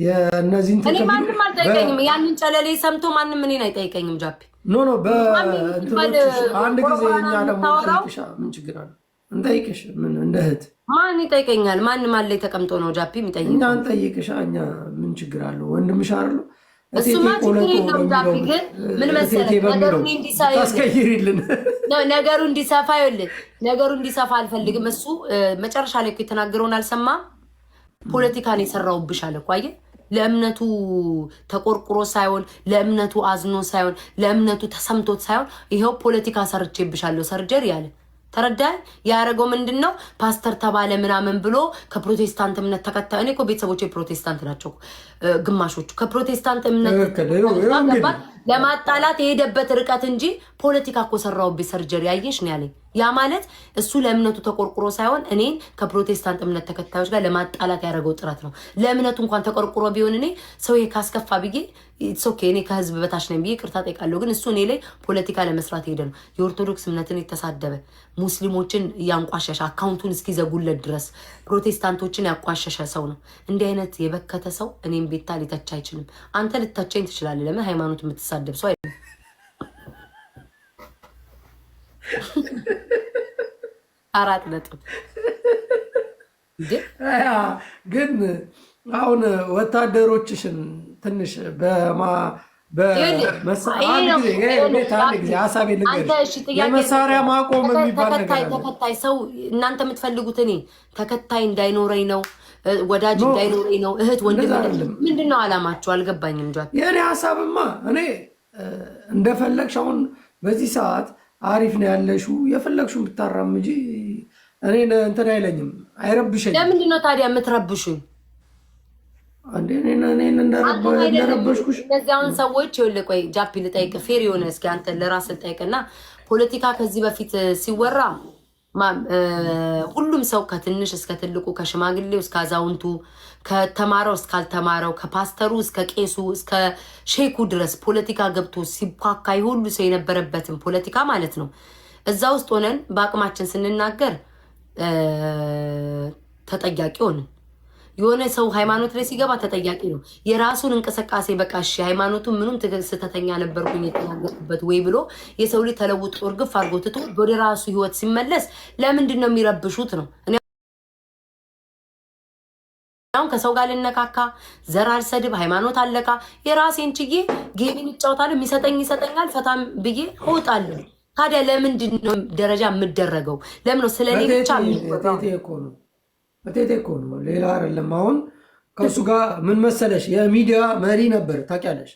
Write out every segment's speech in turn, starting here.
የእነዚህን እኔ ማንም አልጠይቀኝም። ያንን ጨለሌ ሰምቶ ማንም እኔን አይጠይቀኝም። ጃፒ ኖ በእንትኖች አንድ ጊዜ እኛ ደግሞ እንጠይቅሻ፣ ምን ችግር አለ? እንጠይቅሽ ምን እንደ እህት ማን ይጠይቀኛል? ማንም አለ ተቀምጦ ነው ጃፒ የሚጠይቀኝ። እኛ እንጠይቅሻ፣ እኛ ምን ችግር አለው? ወንድምሽ አይደል? እሱማ ችግር የለውም ጃፒ። ግን ምን መሰለህ ነገሩ እንዲሰፋ ይኸውልህ፣ ነገሩ እንዲሰፋ አልፈልግም። እሱ መጨረሻ ላይ እኮ የተናገረውን አልሰማም። ፖለቲካን የሰራውብሽ አለ እኮ አየህ። ለእምነቱ ተቆርቁሮ ሳይሆን ለእምነቱ አዝኖ ሳይሆን ለእምነቱ ተሰምቶት ሳይሆን ይኸው ፖለቲካ ሰርቼብሻለሁ ሰርጀሪ ያለ ተረዳይ። ያደረገው ምንድን ነው? ፓስተር ተባለ ምናምን ብሎ ከፕሮቴስታንት እምነት ተከታይ። እኔ እኮ ቤተሰቦች ፕሮቴስታንት ናቸው ግማሾቹ። ከፕሮቴስታንት እምነት ለማጣላት የሄደበት ርቀት እንጂ ፖለቲካ እኮ ሰራውብኝ ሰርጀሪ ያየሽ ነው ያለኝ። ያ ማለት እሱ ለእምነቱ ተቆርቁሮ ሳይሆን እኔን ከፕሮቴስታንት እምነት ተከታዮች ጋር ለማጣላት ያደረገው ጥረት ነው። ለእምነቱ እንኳን ተቆርቁሮ ቢሆን እኔ ሰው ካስከፋ ብዬ ኦኬ እኔ ከህዝብ በታች ነኝ ብዬ ቅርታ ጠይቃለሁ። ግን እሱ እኔ ላይ ፖለቲካ ለመስራት ሄደ ነው። የኦርቶዶክስ እምነትን የተሳደበ ሙስሊሞችን ያንቋሸሸ አካውንቱን እስኪዘጉለት ድረስ ፕሮቴስታንቶችን ያቋሸሸ ሰው ነው። እንዲህ አይነት የበከተ ሰው እኔም ቤታ ሊተቻ አይችልም። አንተ ልተቻኝ ትችላለህ። ለምን ሃይማኖት የምትሳደብ ሰው አይደለም። አራት ነጥብ ግን አሁን ወታደሮችሽን ትንሽ የመሳሪያ ማቆም የሚባል ተከታይ ሰው እናንተ የምትፈልጉት እኔ ተከታይ እንዳይኖረኝ ነው፣ ወዳጅ እንዳይኖረኝ ነው። እህት ወንድም ምንድን ነው አላማችሁ? አልገባኝም። እንጃ የእኔ ሀሳብማ እኔ እንደፈለግሽ አሁን በዚህ ሰዓት አሪፍ ነው ያለሽው፣ የፈለግሽው ብታራምጂ እኔ እንትን አይለኝም፣ አይረብሸኝም። ለምንድን ነው ታዲያ የምትረብሹኝ? እንደረበሽኩሽ እነዚያውን ሰዎች ይኸውልህ፣ ቆይ ጃፒ ልጠይቅ፣ ፌር የሆነ እስኪ አንተ ለራስህ ልጠይቅና ፖለቲካ ከዚህ በፊት ሲወራ ሁሉም ሰው ከትንሽ እስከ ትልቁ ከሽማግሌው እስከ አዛውንቱ ከተማረው እስካልተማረው ከፓስተሩ እስከ ቄሱ እስከ ሼኩ ድረስ ፖለቲካ ገብቶ ሲኳካይ ሁሉ ሰው የነበረበትን ፖለቲካ ማለት ነው። እዛ ውስጥ ሆነን በአቅማችን ስንናገር ተጠያቂ ሆንን። የሆነ ሰው ሃይማኖት ላይ ሲገባ ተጠያቂ ነው። የራሱን እንቅስቃሴ በቃ እሺ ሃይማኖቱን ምንም ስህተተኛ ነበርኩኝ የተናገርኩበት ወይ ብሎ የሰው ልጅ ተለውጦ እርግፍ አድርጎ ትቶ ወደ ራሱ ህይወት ሲመለስ ለምንድን ነው የሚረብሹት ነው? አሁን ከሰው ጋር ልነካካ፣ ዘር አልሰድብ፣ ሃይማኖት አለካ፣ የራሴን ችዬ ጌሚን ይጫወታል፣ የሚሰጠኝ ይሰጠኛል፣ ፈታም ብዬ እወጣለሁ። ታዲያ ለምንድን ነው ደረጃ የምደረገው? ለምን ነው ስለኔ ብቻ እቴቴ እኮ ነው፣ ሌላ አይደለም። አሁን ከእሱ ጋር ምን መሰለሽ የሚዲያ መሪ ነበር ታውቂያለሽ።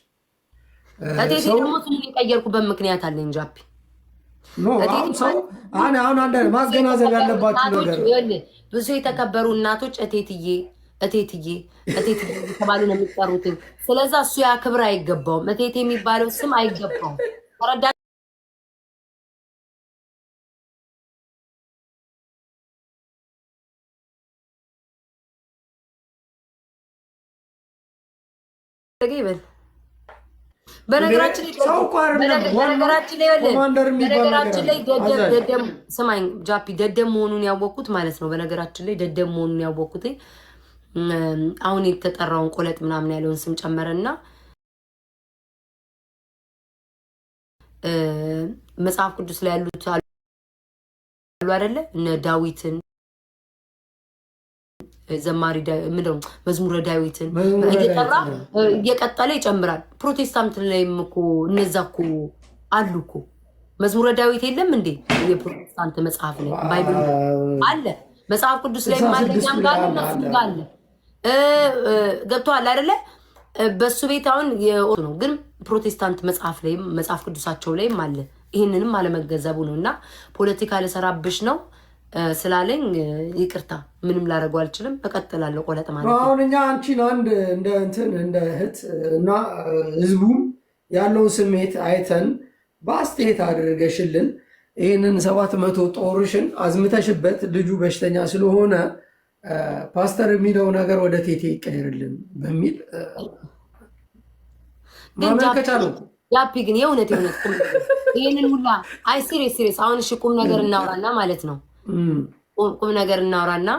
እቴቴ ደግሞ ስሙን የቀየርኩበት ምክንያት አለኝ ጃፒ። አሁን አንድ ማስገናዘብ ያለባችሁ ነገር ብዙ የተከበሩ እናቶች እቴትዬ እቴትዬ እቴትዬ የተባሉ ነው የሚጠሩት። ስለዛ እሱ ያ ክብር አይገባውም። እቴቴ የሚባለው ስም አይገባውም። ተረዳ? በነገራችን ላይ ደደም ስማኝ ጃፒ፣ ደደም መሆኑን ያወቅኩት ማለት ነው። በነገራችን ላይ ደደም መሆኑን ያወቅኩት አሁን የተጠራውን ቆለጥ ምናምን ያለውን ስም ጨመረና መጽሐፍ ቅዱስ ላይ ያሉት አሉ አይደለ? እነ ዳዊትን ዘማሪ ምንድነው መዝሙረ ዳዊትን እየጠራ እየቀጠለ ይጨምራል። ፕሮቴስታንት ላይም እኮ እነዛ እኮ አሉ እኮ መዝሙረ ዳዊት የለም እንዴ? የፕሮቴስታንት መጽሐፍ ላይ ባይብል አለ፣ መጽሐፍ ቅዱስ ላይ ማለኛም ጋር አለ። ገብቶሃል አይደለ? በሱ ቤት አሁን ነው፣ ግን ፕሮቴስታንት መጽሐፍ ላይም መጽሐፍ ቅዱሳቸው ላይም አለ። ይህንንም አለመገንዘቡ ነው። እና ፖለቲካ ልሰራብሽ ነው ስላለኝ ይቅርታ፣ ምንም ላደርገው አልችልም። እቀጥላለሁ። ቆለጥ ማለት ነው። አሁን እኛ አንቺን አንድ እንደ እህት እና ህዝቡም ያለውን ስሜት አይተን በአስተያየት አድርገሽልን ይህንን 700 ጦርሽን አዝምተሽበት ልጁ በሽተኛ ስለሆነ ፓስተር የሚለው ነገር ወደ ቴቴ ይቀየርልን በሚል ማመልከቻ ነው። ያፒ ግን የእውነት ይህንን ሁላ አይ ሲሪየስ አሁን እሺ ቁም ነገር እናውራና ማለት ነው ቁም ነገር እናውራና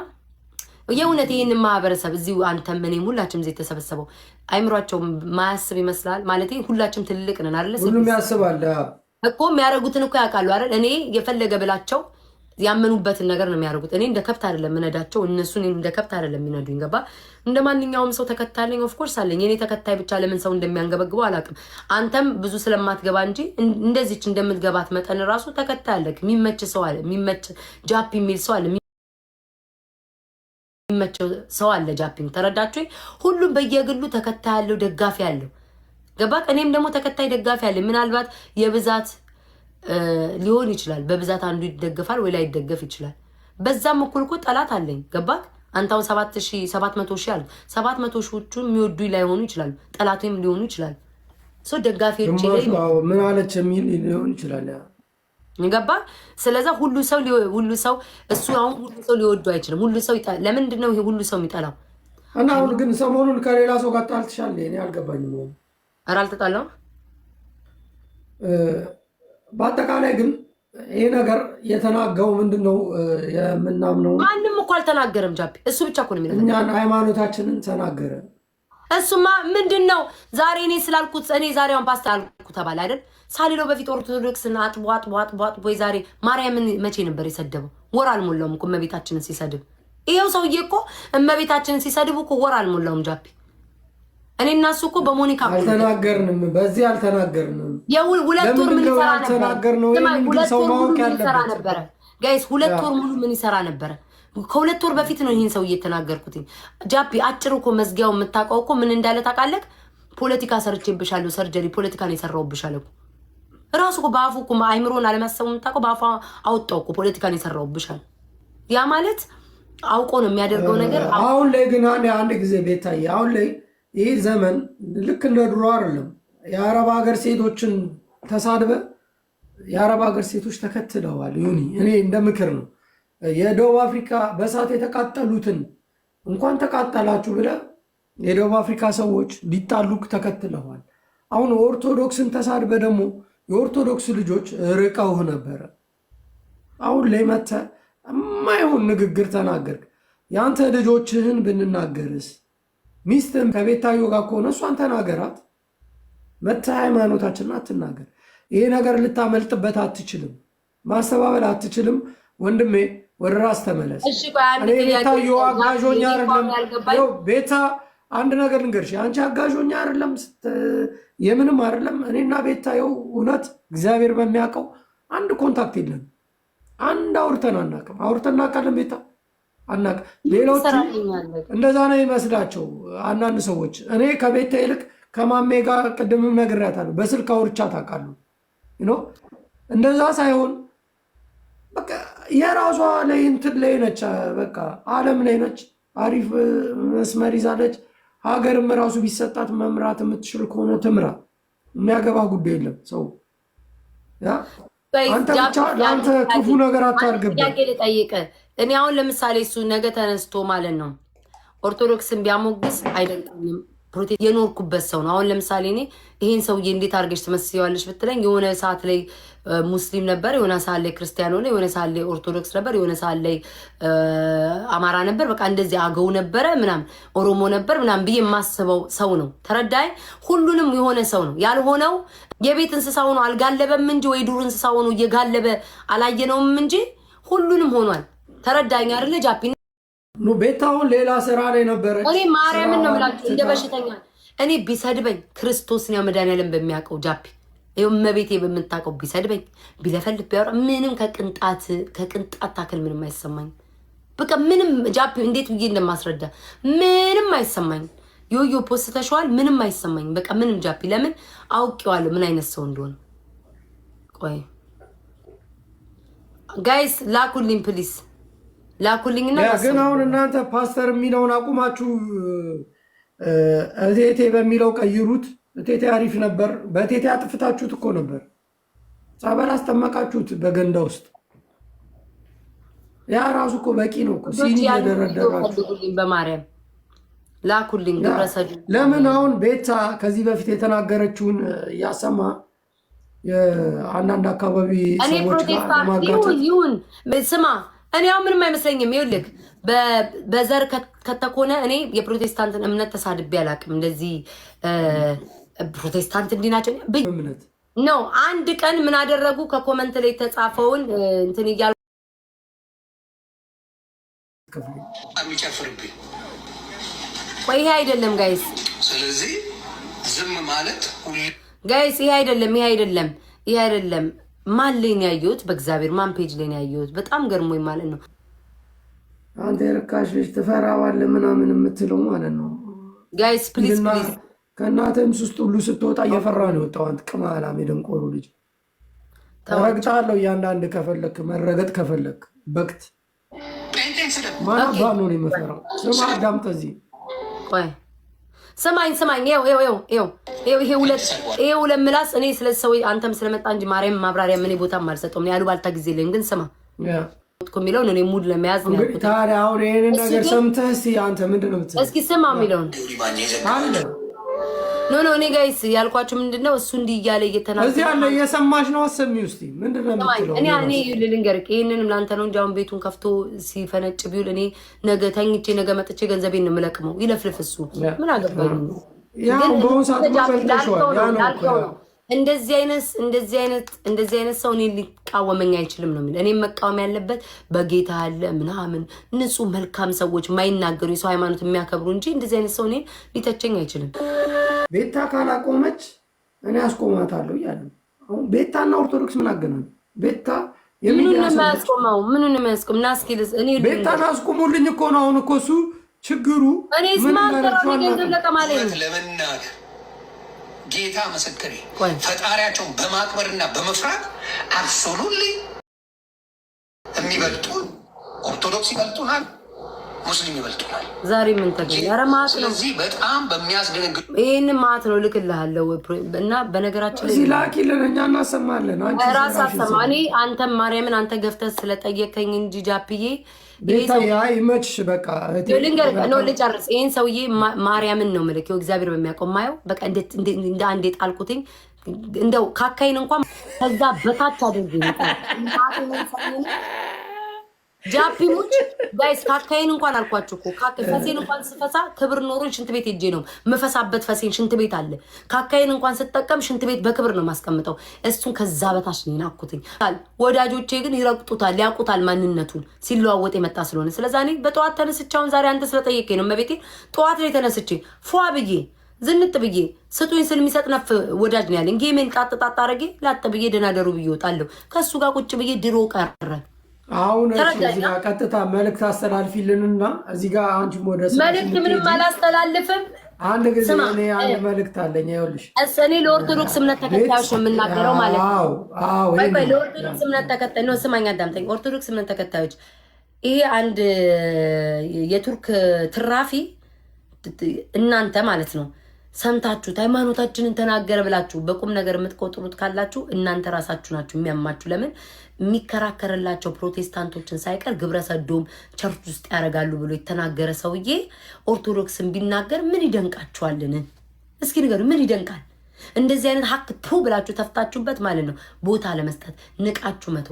የእውነት ይህንን ማህበረሰብ እዚሁ አንተም እኔም ሁላችንም እዚህ የተሰበሰበው አይምሯቸው ማያስብ ይመስላል ማለት ሁላችንም ትልቅ ነን አይደል? ሁሉም ያስባል እኮ የሚያደርጉትን እኮ ያውቃሉ አይደል? እኔ የፈለገ ብላቸው ያመኑበትን ነገር ነው የሚያደርጉት። እኔ እንደ ከብት አይደለም የምነዳቸው፣ እነሱ እንደ ከብት አይደለም የሚነዱኝ። ገባ? እንደ ማንኛውም ሰው ተከታይ አለኝ። ኦፍኮርስ አለኝ። የኔ ተከታይ ብቻ ለምን ሰው እንደሚያንገበግበው አላውቅም። አንተም ብዙ ስለማትገባ እንጂ እንደዚች እንደምትገባት መጠን ራሱ ተከታይ አለክ። የሚመች ሰው አለ፣ የሚመች ጃፒ የሚል ሰው አለ፣ የሚመቸው ሰው አለ። ጃፒንግ ተረዳችሁ? ሁሉም በየግሉ ተከታይ ያለው ደጋፊ ያለው ገባ? እኔም ደግሞ ተከታይ ደጋፊ አለ። ምናልባት የብዛት ሊሆን ይችላል። በብዛት አንዱ ይደገፋል ወይ ላይደገፍ ይችላል። በዛም እኩል እኮ ጠላት አለኝ። ገባክ? አንታው 700 ሺህ አሉ። 700 ሺዎቹን የሚወዱኝ ላይሆኑ ይችላሉ፣ ጠላቱም ሊሆኑ ይችላል። ሶ ደጋፊዎች ላይ ምን አለች የሚል ሊሆን ይችላል። ገባ? ስለዛ ሁሉ ሰው እሱ አሁን ሁሉ ሰው ሊወዱ አይችልም። ሁሉ ሰው ለምንድን ነው ይሄ ሁሉ ሰው የሚጠላው? እና አሁን ግን ሰሞኑን ከሌላ ሰው ጋር ጣልተሻል? እኔ አልገባኝም። ኧረ አልተጣላሁም። በአጠቃላይ ግን ይሄ ነገር የተናገው ምንድነው የምናምነው? ማንም እኮ አልተናገረም። ጃፒ እሱ ብቻ እኮ ነው የሚለው። እኛን ሃይማኖታችንን ተናገረ። እሱማ ምንድነው ዛሬ እኔ ስላልኩት እኔ ዛሬውን ፓስታ አልኩ ተባለ አይደል? ሳሊለው በፊት ኦርቶዶክስና አጥቦ ዛሬ ማርያምን መቼ ነበር የሰደበው? ወር አልሞላውም እኮ እመቤታችንን ሲሰድብ። ይሄው ሰውዬ እኮ እመቤታችንን ሲሰድቡ እኮ ወር አልሞላውም ጃፒ። እኔ እና እሱ እኮ በሞኒካ አልተናገርንም፣ በዚህ አልተናገርንም። ሁለት ወር ምን ይሰራ ነበረ? ጋይስ 2 ወር ሙሉ ምን ይሰራ ነበረ? ከ2 ወር በፊት ነው ይሄን ሰው እየተናገርኩት። ጃፒ አጭሩ እኮ መዝጊያው የምታውቀው እኮ ምን እንዳለ ታውቃለህ? ፖለቲካ ሰርቼብሻለሁ፣ ሰርጀሪ ፖለቲካ ነው የሰራሁብሻለሁ። ራሱ እኮ በአፉ እኮ አይምሮን አለማሰቡ የምታውቀው በአፉ አወጣው እኮ ፖለቲካ ነው የሰራሁብሻለሁ። ያ ማለት አውቆ ነው የሚያደርገው ነገር። አሁን ላይ ግን አንድ ጊዜ ቤታዬ፣ አሁን ላይ ይህ ዘመን ልክ እንደ ድሮ አይደለም። የአረብ ሀገር ሴቶችን ተሳድበ የአረብ ሀገር ሴቶች ተከትለዋል። ዩኒ እኔ እንደ ምክር ነው የደቡብ አፍሪካ በእሳት የተቃጠሉትን እንኳን ተቃጠላችሁ ብለ የደቡብ አፍሪካ ሰዎች ሊጣሉክ ተከትለዋል። አሁን ኦርቶዶክስን ተሳድበ ደግሞ የኦርቶዶክስ ልጆች ርቀውህ ነበረ። አሁን ላይ መተህ የማይሆን ንግግር ተናገርክ። የአንተ ልጆችህን ብንናገርስ? ሚስትም ከቤታዮ ጋር ከሆነ እሷን ተናገራት። መተህ ሃይማኖታችንን አትናገር። ይሄ ነገር ልታመልጥበት አትችልም፣ ማስተባበል አትችልም። ወንድሜ ወደ ራስ ተመለስ። እኔ ቤታዮ አጋዦኛ አይደለም። ቤታ አንድ ነገር ልንገርሽ፣ አንቺ አጋዦኛ አይደለም፣ የምንም አይደለም። እኔና ቤታዮ እውነት እግዚአብሔር በሚያውቀው አንድ ኮንታክት የለም። አንድ አውርተን አናውቅም። አውርተን እናውቃለን ቤታ አናውቅም። ሌሎቹ እንደዛ ነው ይመስላቸው አንዳንድ ሰዎች። እኔ ከቤታ ይልቅ ከማሜ ጋር ቅድምም ነግሬያታለሁ፣ በስልክ አውርቻት አውቃለሁ። እንደዛ ሳይሆን በቃ የራሷ ላይ እንትን ላይ ነች፣ በቃ ዓለም ላይ ነች። አሪፍ መስመር ይዛለች። ሀገርም ራሱ ቢሰጣት መምራት የምትችል ከሆነ ትምራ። የሚያገባ ጉዳይ የለም ሰው። አንተ ብቻ ለአንተ ክፉ ነገር አታርግበት። ልጠይቅ እኔ አሁን ለምሳሌ እሱ ነገ ተነስቶ ማለት ነው ኦርቶዶክስን ቢያሞግስ አይደንቀኝም። የኖርኩበት ሰው ነው። አሁን ለምሳሌ እኔ ይሄን ሰውዬ እንዴት አድርገሽ ትመስያለሽ ብትለኝ የሆነ ሰዓት ላይ ሙስሊም ነበር፣ የሆነ ሰዓት ላይ ክርስቲያን ሆነ፣ የሆነ ሰዓት ላይ ኦርቶዶክስ ነበር፣ የሆነ ሰዓት ላይ አማራ ነበር፣ በቃ እንደዚህ አገው ነበረ ምናምን ኦሮሞ ነበር ምናምን ብዬ የማስበው ሰው ነው። ተረዳይ? ሁሉንም የሆነ ሰው ነው። ያልሆነው የቤት እንስሳ ሆኖ አልጋለበም እንጂ ወይ ዱር እንስሳ ሆኖ እየጋለበ አላየነውም እንጂ ሁሉንም ሆኗል። ተረዳኝ አይደለ ጃፒ? ቤታውን ሌላ ስራ ላይ ነበረ። እኔ ማርያምን ነው የምላችሁ እንደ በሽተኛ እኔ ቢሰድበኝ ክርስቶስን ያው መድኃኒዓለም በሚያውቀው ጃፒ ይኸው እመቤቴ በምታውቀው ቢሰድበኝ ቢለፈልፍ ቢያወራ ምንም ከቅንጣት ታክል ምንም አይሰማኝ። በቃ ምንም ጃፒ እንዴት ብዬ እንደማስረዳ ምንም አይሰማኝ። ዮዮ ፖስት ተሸዋል ምንም አይሰማኝ። በቃ ምንም ጃፒ ለምን አውቄዋለሁ ምን አይነት ሰው እንደሆነ። ቆይ ጋይስ ላኩልኝ ፕሊስ ላኩልኝና ግን አሁን እናንተ ፓስተር የሚለውን አቁማችሁ እቴቴ በሚለው ቀይሩት። እቴቴ አሪፍ ነበር። በእቴቴ አጥፍታችሁት እኮ ነበር። ጸበል አስጠመቃችሁት በገንዳ ውስጥ። ያ ራሱ እኮ በቂ ነው እኮ። ሲኒ እየደረደራችሁ በማርያም ላኩልኝ። ግብረሰዱ ለምን አሁን ቤታ ከዚህ በፊት የተናገረችውን እያሰማ የአንዳንድ አካባቢ ሰዎች ጋር ይሁን ስማ እኔ አሁን ምንም አይመስለኝም። ይኸውልህ በዘር ከተኮነ እኔ የፕሮቴስታንትን እምነት ተሳድቤ አላውቅም። እንደዚህ ፕሮቴስታንት እንዲህ ናቸው እምነት ነው። አንድ ቀን ምን አደረጉ? ከኮመንት ላይ የተጻፈውን እንትን እያሉ የሚጨፍርብኝ ቆይ፣ ይሄ አይደለም ጋይስ። ስለዚህ ዝም ማለት ጋይስ፣ ይሄ አይደለም። ማን ላይ ነው ያየሁት? በእግዚአብሔር ማን ፔጅ ላይ ነው ያየሁት? በጣም ገርሞኝ ማለት ነው። አንተ የርካሽ ልጅ ትፈራዋለህ ምናምን የምትለው ማለት ነው። ጋይስ ፕሊዝ ከእናትህም ውስጥ ሁሉ ስትወጣ እየፈራ ነው የወጣው። አንተ ቅማላም የደንቆሮ ልጅ ተረግጫለሁ። እያንዳንድ ከፈለክ መረገጥ ከፈለክ በክት ማናባ ነው የምፈራው። ስማ አዳምጠህ እዚህ ቆይ ስማኝ። ይሄ ሁለት ምላስ እኔ ስለ ሰው አንተም ስለመጣ እንጂ ማርያም ማብራሪያ ምን ቦታም አልሰጠውም። ያሉ ባልታ ጊዜ ላይ ግን ስማ የሚለውን እኔ ሙድ ለመያዝ ነው ያልኩት። ታዲያ አሁን ይሄንን ነገር ሰምተህ እስኪ አንተ ምንድን ነው የምትለው? እስኪ ስማ የሚለውን አለ ኖ እኔ ጋይስ ያልኳችሁ ምንድነው እሱ እንዲህ እያለ እየተናገረ እዚህ አለ እየሰማሽ ነው። አሰሚው እስኪ ምንድን ነው የምትለው? እኔ ልንገርህ፣ ይሄንንም ለአንተ ነው እንጂ አሁን ቤቱን ከፍቶ ሲፈነጭ ቢውል እኔ ነገ ተኝቼ ነገ መጥቼ ገንዘቤን ነው የምለቅመው። ይለፍልፍ እሱ ምን አገባኝ? ያው በአሁኑ ሰዓት በልተሽዋል። ያ ነው እንደዚህ አይነት ሰው እኔ ሊቃወመኝ አይችልም ነው የሚለው። እኔ መቃወም ያለበት በጌታ ያለ ምናምን ንጹህ መልካም ሰዎች የማይናገሩ የሰው ሃይማኖት የሚያከብሩ እንጂ እንደዚህ አይነት ሰው እኔ ሊተቸኝ አይችልም። ቤታ ካላቆመች እኔ አስቆማታለሁ እያለ አሁን ቤታና ኦርቶዶክስ ምን አገናኙ? ቤታ ምኑን የማያስቆመው ምኑን የማያስቆም ናስኪልስ እኔ ቤታን አስቆሙልኝ እኮ ነው አሁን እኮ እሱ ችግሩ እኔ ስማንተራው ገንዘብ ለቀማለኝ ለመናገር ጌታ መሰከሬ ፈጣሪያቸውን በማክበርና በመፍራት አብሶሉትሊ የሚበልጡን ኦርቶዶክስ ይበልጡናል፣ ሙስሊም ይበልጡናል። ዛሬ ምን ተገኘ? ኧረ ማት ነው። ስለዚህ በጣም በሚያስደነግጥ ይሄን ማት ነው ልክልሃለሁ። እና በነገራችን ላይ ሲላኪልን እኛ እናሰማለን። አንቺ ራስ አሰማ። እኔ አንተም ማርያምን አንተ ገፍተህ ስለጠየቀኝ እንጂ ጃፕዬ ቤታ ይመችሽ። በቃ ልንገርህ ነው ልጨርስ። ይሄን ሰውዬ ማርያምን ነው የምልከው እግዚአብሔር በሚያውቀው ማየው በቃ እንደ አንዴ ጣልኩትኝ። እንደው ካካይን እንኳን ከዛ በታች አድርጉ ጃፒሙች ጋይስ ካካይን እንኳን አልኳችሁ እኮ ፈሴን እንኳን ስፈሳ ክብር ኖሮን ሽንት ቤት ሄጄ ነው መፈሳበት። ፈሴን ሽንት ቤት አለ። ካካይን እንኳን ስጠቀም ሽንት ቤት በክብር ነው ማስቀምጠው። እሱን ከዛ በታች ነው ናኩትኝ። ወዳጆቼ ግን ይረግጡታል፣ ያውቁታል ማንነቱን ሲለዋወጥ የመጣ ስለሆነ። ስለዛ እኔ በጠዋት ተነስቻውን ዛሬ አንተ ስለጠየቀኝ ነው መቤቴ ጠዋት ላይ ተነስቼ ፏ ብዬ ዝንጥ ብዬ ስጡኝ ስል የሚሰጥ ነፍ ወዳጅ ነው ያለኝ። ጌሜን ጣጣ አረጌ ላጥ ብዬ ደናደሩ ብዬ ወጣለሁ። ከሱ ጋር ቁጭ ብዬ ድሮ ቀረ። አሁን እዚህ ጋር ቀጥታ መልእክት አስተላልፊልንና እዚህ ጋር አንቺ ሞደስ መልእክት ምንም አላስተላልፍም። አንድ ጊዜ እኔ አንድ መልእክት አለኝ። ይኸውልሽ እኔ ለኦርቶዶክስ እምነት ተከታዮች ነው የምናገረው ማለት ነው። ወይ ለኦርቶዶክስ እምነት ተከታይ ነው። ስማኝ አዳምጠኝ። ኦርቶዶክስ እምነት ተከታዮች ይሄ አንድ የቱርክ ትራፊ እናንተ ማለት ነው ሰምታችሁት ሃይማኖታችንን ተናገረ ብላችሁ በቁም ነገር የምትቆጥሩት ካላችሁ እናንተ ራሳችሁ ናችሁ የሚያማችሁ። ለምን የሚከራከርላቸው ፕሮቴስታንቶችን ሳይቀር ግብረ ሰዶም ቸርች ውስጥ ያደርጋሉ ብሎ የተናገረ ሰውዬ ኦርቶዶክስን ቢናገር ምን ይደንቃችኋልን? እስኪ ንገሩ፣ ምን ይደንቃል? እንደዚህ አይነት ሀቅ ቱ ብላችሁ ተፍታችሁበት ማለት ነው ቦታ ለመስጠት ንቃችሁ መቶ